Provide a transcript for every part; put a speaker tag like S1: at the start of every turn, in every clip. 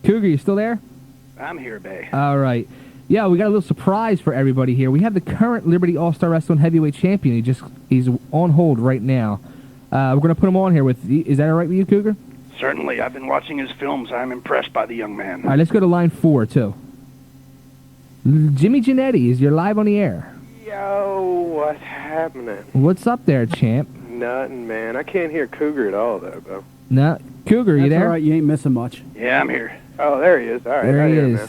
S1: Cougar, you still there?
S2: I'm here, Bay.
S1: All right. Yeah, we got a little surprise for everybody here. We have the current Liberty All-Star Wrestling Heavyweight Champion. He's on hold right now. We're going to put him on here with you. Is that all right with you, Cougar?
S2: Certainly. I've been watching his films. I'm impressed by the young man.
S1: All right, let's go to line 4, too. Jimmy Jannetty, you're live on the air.
S3: Yo, what's happening?
S1: What's up there, champ?
S3: Nothing, man. I can't hear Cougar at all, though.
S1: No, Cougar, you there?
S4: That's all right. You ain't missing much.
S2: Yeah, I'm here.
S3: Oh, there he is. All right.
S1: There he is.
S3: Man.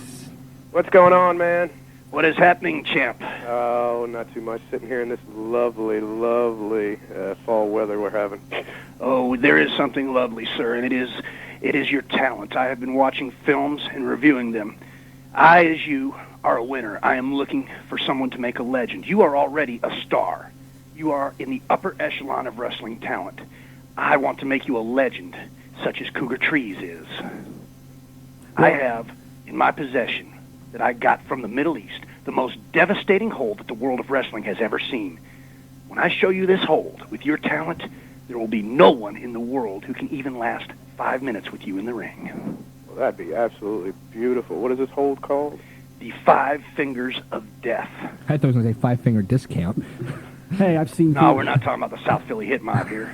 S3: What's going on, man?
S2: What is happening, champ?
S3: Oh, not too much. Sitting here in this lovely, lovely fall weather we're having.
S2: Oh, there is something lovely, sir, and it is your talent. I have been watching films and reviewing them. I, as you, are a winner. I am looking for someone to make a legend. You are already a star. You are in the upper echelon of wrestling talent. I want to make you a legend, such as Cougar Trees is. I have in my possession that I got from the Middle East the most devastating hold that the world of wrestling has ever seen. When I show you this hold with your talent, there will be no one in the world who can even last 5 minutes with you in the ring.
S3: Well, that'd be absolutely beautiful. What is this hold called?
S2: The 5 Fingers of Death.
S1: I thought I was going to say 5-finger discount.
S4: Hey, I've seen...
S2: No, we're not talking about the South Philly hit mob here.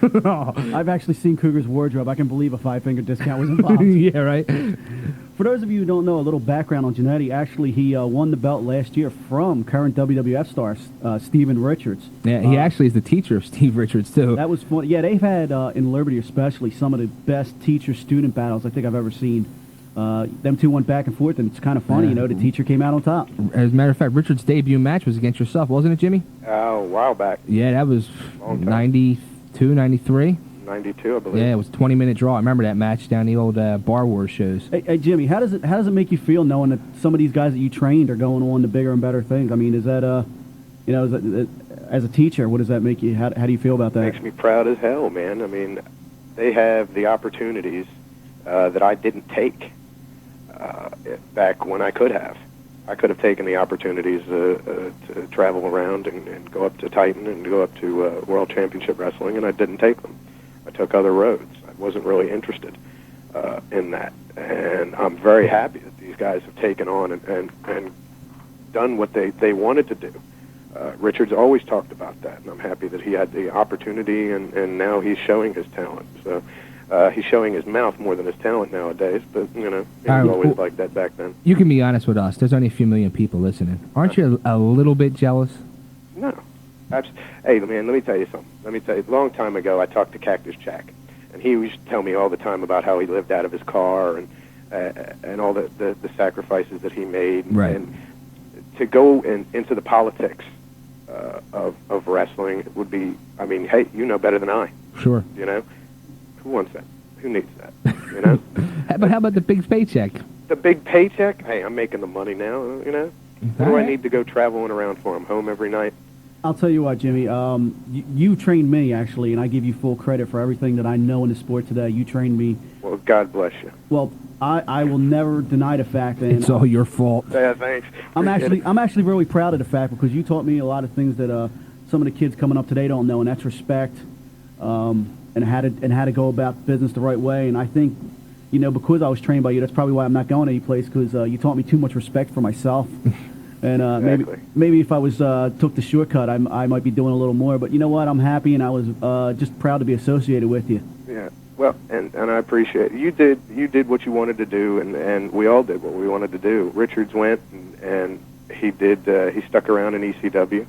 S4: I've actually seen Cougar's wardrobe. I can believe a 5-finger discount was involved.
S1: Yeah, right?
S4: For those of you who don't know, a little background on Jannetty, actually, he won the belt last year from current WWF star Steven Richards.
S1: Yeah, he actually is the teacher of Steve Richards, too.
S4: That was fun. Yeah, they've had, in Liberty especially, some of the best teacher-student battles I think I've ever seen. Them two went back and forth, and it's kind of funny, you know, the teacher came out on top.
S1: As a matter of fact, Richard's debut match was against yourself, wasn't it, Jimmy?
S3: Oh, a while back.
S1: Yeah, that was 92, 93.
S3: 92, I believe.
S1: Yeah, it was a 20-minute draw. I remember that match down the old Bar Wars shows.
S4: Hey, Jimmy, how does it make you feel knowing that some of these guys that you trained are going on to bigger and better things? I mean, is that you know, as a teacher, what does that make you? How do you feel about that?
S3: It makes me proud as hell, man. I mean, they have the opportunities that I didn't take back when I could have. I could have taken the opportunities to travel around and go up to Titan and go up to World Championship Wrestling, and I didn't take them. I took other roads. I wasn't really interested in that. And I'm very happy that these guys have taken on and done what they wanted to do. Richard's always talked about that, and I'm happy that he had the opportunity, and now he's showing his talent. So he's showing his mouth more than his talent nowadays, but, you know, he was always like that back then.
S1: You can be honest with us. There's only a few million people listening. Aren't you a little bit jealous?
S3: No. Hey, man, let me tell you something. A long time ago, I talked to Cactus Jack, and he used to tell me all the time about how he lived out of his car and all the sacrifices that he made.
S1: Right.
S3: And to go into the politics of wrestling would be, I mean, hey, you know better than I.
S1: Sure.
S3: You know? Who wants that? Who needs that? You know?
S1: But how about the big paycheck?
S3: The big paycheck? Hey, I'm making the money now, you know? What do I need to go traveling around for? I'm home every night.
S4: I'll tell you what, Jimmy. You trained me, actually, and I give you full credit for everything that I know in the sport today. You trained me.
S3: Well, God bless you.
S4: Well, I will never deny the fact that
S1: it's all your fault.
S3: Yeah, thanks.
S4: I'm actually really proud of the fact because you taught me a lot of things that some of the kids coming up today don't know, and that's respect, and how to go about business the right way. And I think, you know, because I was trained by you, that's probably why I'm not going any place, because you taught me too much respect for myself. And
S3: exactly.
S4: maybe if I was took the shortcut, I might be doing a little more. But you know what? I'm happy, and I was just proud to be associated with you.
S3: Yeah. Well, and I appreciate it. You did what you wanted to do, and we all did what we wanted to do. Richards went and he did. He stuck around in ECW.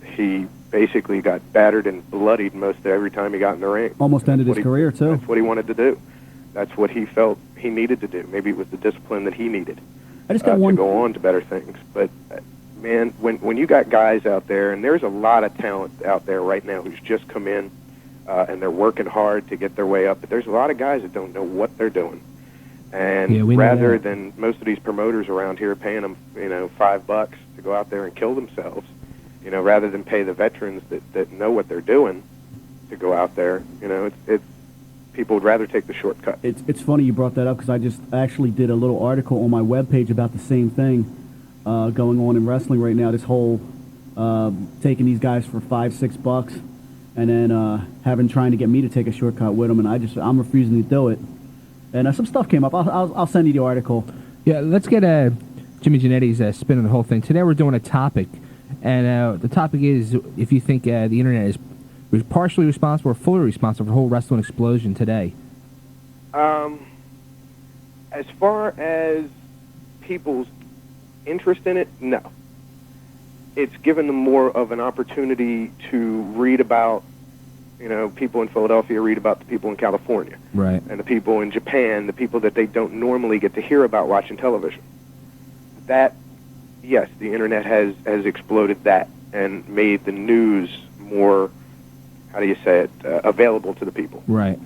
S3: He basically got battered and bloodied most every time he got in the ring.
S4: Almost ended his career too.
S3: That's what he wanted to do. That's what he felt he needed to do. Maybe it was the discipline that he needed.
S4: I just got one
S3: to go on to better things. But man, when you got guys out there, and there's a lot of talent out there right now who's just come in, and they're working hard to get their way up. But there's a lot of guys that don't know what they're doing. And rather than most of these promoters around here paying them, you know, $5 to go out there and kill themselves, you know, rather than pay the veterans that know what they're doing to go out there, you know, it's people would rather take the shortcut.
S4: It's funny you brought that up because I just actually did a little article on my webpage about the same thing going on in wrestling right now. This whole taking these guys for $5-6 and then trying to get me to take a shortcut with them, and I'm refusing to do it. And some stuff came up. I'll send you the article.
S1: Yeah, let's get Jimmy Jannetty's spin on the whole thing. Today we're doing a topic, and the topic is if you think the internet is partially responsible or fully responsible for the whole wrestling explosion today.
S3: As far as people's interest in it, no. It's given them more of an opportunity to read about, people in Philadelphia read about the people in California.
S1: Right.
S3: And the people in Japan, the people that they don't normally get to hear about watching television. That, yes, the internet has exploded that and made the news more, available to the people.
S1: Right.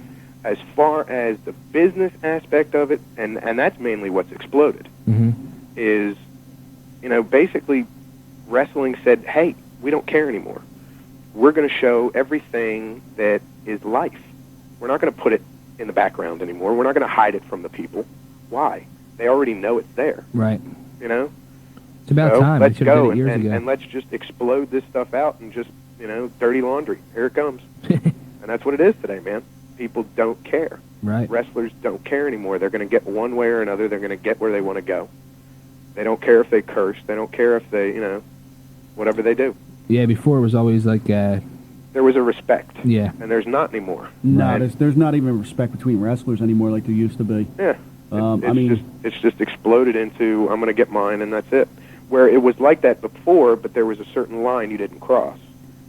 S3: As far as the business aspect of it, and that's mainly what's exploded, is, basically wrestling said, hey, we don't care anymore. We're going to show everything that is life. We're not going to put it in the background anymore. We're not going to hide it from the people. Why? They already know it's there.
S1: Right.
S3: It's
S1: about time.
S3: Let's go
S1: and
S3: let's just explode this stuff out and just, dirty laundry. Here it comes. And that's what it is today, man. People don't care.
S1: Right.
S3: Wrestlers don't care anymore. They're going to get one way or another. They're going to get where they want to go. They don't care if they curse. They don't care if they, whatever they do.
S1: Yeah, before it was always like...
S3: there was a respect.
S1: Yeah.
S3: And there's not anymore.
S4: No,
S3: right?
S4: there's not even respect between wrestlers anymore like there used to be.
S3: Yeah.
S4: It's
S3: just exploded into, I'm going to get mine, and that's it. Where it was like that before, but there was a certain line you didn't cross.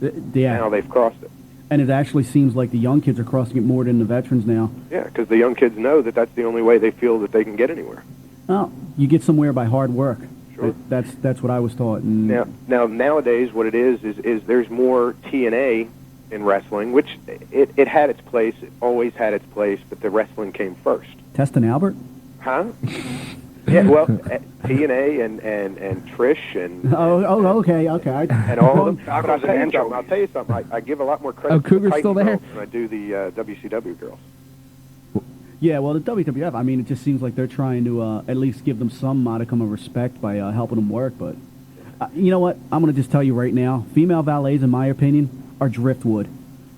S4: Yeah.
S3: Now they've crossed it.
S4: And it actually seems like the young kids are crossing it more than the veterans now.
S3: Yeah, because the young kids know that that's the only way they feel that they can get anywhere.
S4: Oh, you get somewhere by hard work.
S3: Sure.
S4: That's what I was taught. And
S3: now nowadays, what it is there's more TNA in wrestling, which it had its place. It always had its place, but the wrestling came first.
S4: Testin Albert?
S3: Huh? Yeah, well, TNA and Trish and...
S4: okay.
S3: And all of them. But I'll tell you something. I give a lot more credit to the
S1: Cougar's
S3: Titan
S1: still there?
S3: girls than I do the WCW girls.
S4: Yeah, well, the WWF, it just seems like they're trying to at least give them some modicum of respect by helping them work. But you know what? I'm going to just tell you right now, female valets, in my opinion, are driftwood.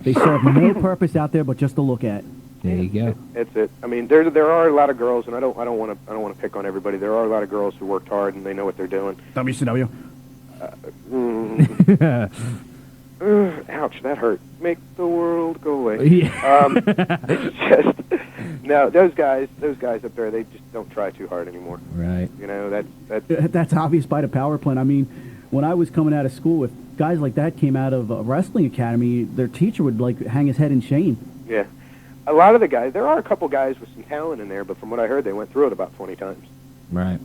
S4: They serve no purpose out there but just to look at.
S1: There you go.
S3: That's it. There are a lot of girls, and I don't want to pick on everybody. There are a lot of girls who worked hard and they know what they're doing.
S4: WCW.
S3: Ouch, that hurt. Make the world go away.
S1: Yeah.
S3: It's just no. Those guys up there, they just don't try too hard anymore.
S1: Right.
S4: That's obvious by the power plant. When I was coming out of school, if guys like that came out of a wrestling academy, their teacher would hang his head in shame.
S3: Yeah. A lot of the guys, there are a couple guys with some talent in there, but from what I heard, they went through it about 20 times.
S1: Right.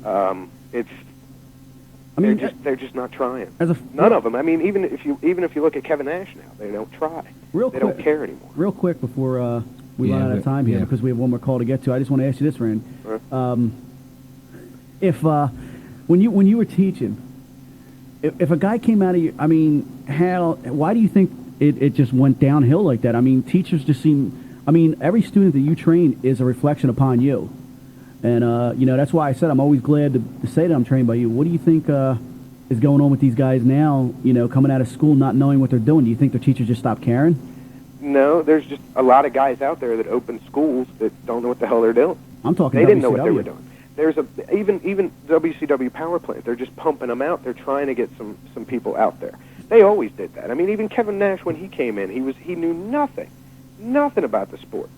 S3: They're just not trying. None of them. Even if you look at Kevin Nash now, they don't try. They don't care anymore.
S4: Real quick before we run out of time here, because we have one more call to get to, I just want to ask you this, Rand. If when you were teaching, if a guy came out of you, why do you think it just went downhill like that? Teachers just seem. Every student that you train is a reflection upon you. And, that's why I said I'm always glad to say that I'm trained by you. What do you think is going on with these guys now, coming out of school not knowing what they're doing? Do you think their teachers just stopped caring?
S3: No, there's just a lot of guys out there that open schools that don't know what the hell they're doing.
S4: I'm talking
S3: They
S4: WCW.
S3: didn't know what they were doing. There's even WCW Power Plant. They're just pumping them out. They're trying to get some people out there. They always did that. Even Kevin Nash, when he came in, he knew nothing about the sport.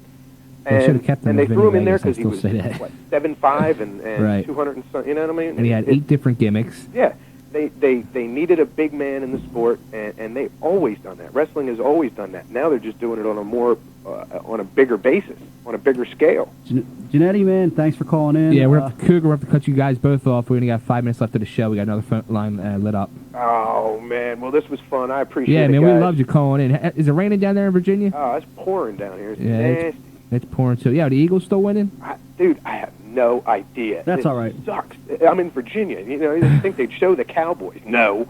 S3: And they threw him in there because he was 7'5" and
S1: right.
S3: 200 and something. You know what I mean?
S1: And he had 8 different gimmicks.
S3: Yeah, they needed a big man in the sport, and they've always done that. Wrestling has always done that. Now they're just doing it on a more on a bigger basis, on a bigger scale.
S4: Jannetty, man, thanks for calling in.
S1: Yeah, we're up to Cougar. We're up to cut you guys both off. We only got 5 minutes left of the show. We got another phone line lit up.
S3: Oh man, well this was fun. I appreciate it.
S1: Yeah, man,
S3: guys.
S1: we loved you calling in. Is it raining down there in Virginia?
S3: Oh, it's pouring down here. It's
S1: nasty.
S3: nasty.
S1: It's pouring too. Yeah, are the Eagles still winning?
S3: Dude, I have no idea.
S4: That's all right.
S3: Sucks. I'm in Virginia. You think they'd show the Cowboys? No.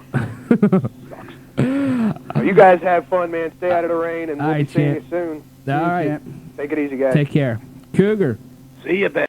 S3: Sucks. You guys have fun, man. Stay out of the rain, and we'll be seeing you soon.
S1: All right.
S3: Take it easy, guys.
S1: Take care. Cougar.
S2: See you, baby.